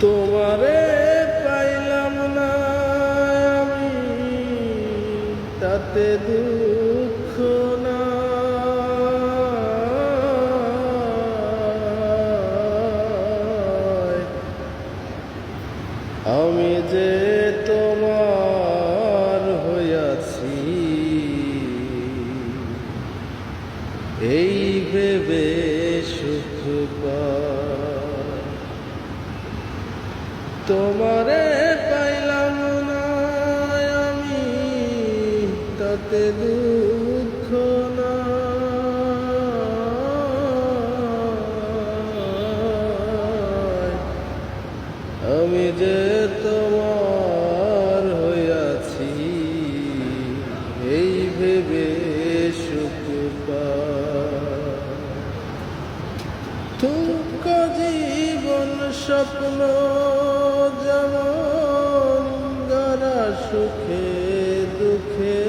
তোমারে পাইলাম না আমি, তাতে দুঃখ না। আমি যে তোমার হইয়াছি, এই ভেবে সুখ পাই। তোমারে পাইলাম না আমি, তাতে দুঃখ না। আমি যে তোমার হইয়াছি, এই ভেবে সুখ পাই। তুমকা জীবন স্বপ্ন যেমন গড়া সুখে দুঃখে,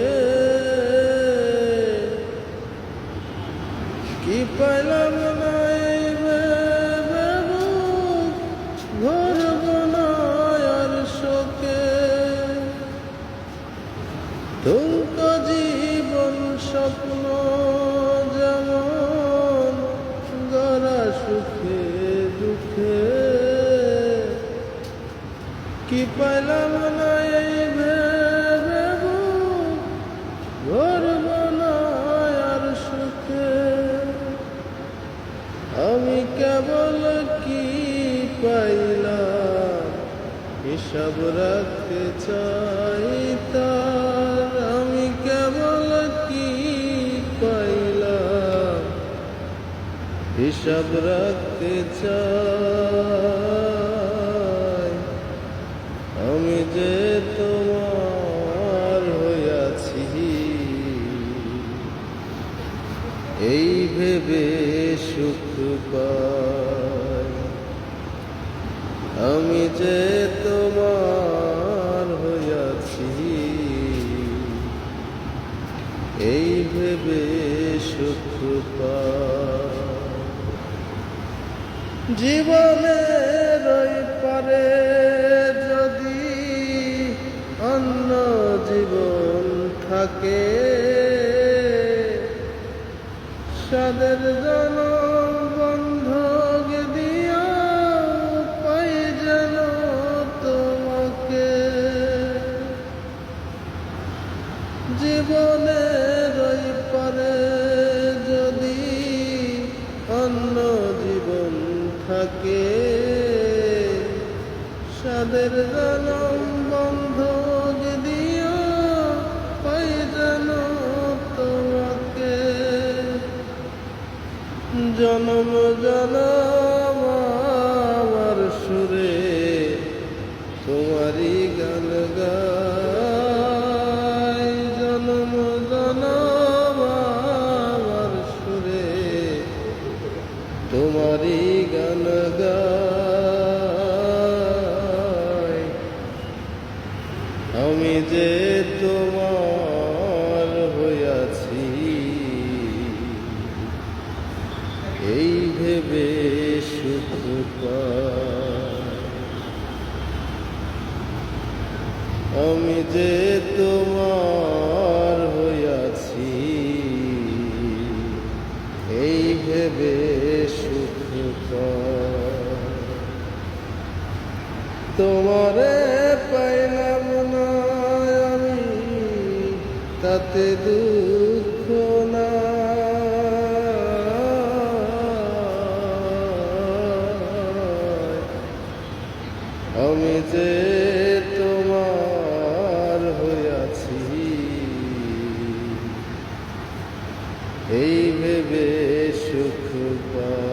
কি পাইলাম না এই ভেবে বুক ভরব না আর শোকে। তুমকা জীবন স্বপ্ন যেমন গড়া সুখে দুঃখে, কি পাইলাম না এই ভেবে বুক ভরব না আর সুখে। আমি কেবল কি পাইলাম হিসাব রাখতে চাই তার। আমি কেবল কি পাইলাম হিসাব রাখতে চাই। আমি যে তোমার হইয়াছি, এই ভেবে সুখ পাই। আমি যে তোমার হইয়াছি, এই ভেবে সুখ পাই। জীবনের ওই পারে যদি অন্য জীবন থাকে, সাদের জনম বন্ধক দিয়া পাই যেন তোমাকে। জীবনের ওই পারে যদি অন্য জীবন থাকে, সাদের জনম বন্ধক দিয়া পাই যেন তোমাকে। জনম জনম আমার সুরে তোমারই গান গাই। জনম জনম আমার সুরে তোমারই গান গাই। আমি যে তোমার হইয়াছি, এই ভেবে সুখ পাই। আমি যে তোমার হইয়াছি, এই ভেবে সুখ পাই। তোমারে পাইলাম না আমি, তাতে দুঃখ না। আমি যে তোমার হইয়াছি, এই ভেবে সুখ পাই।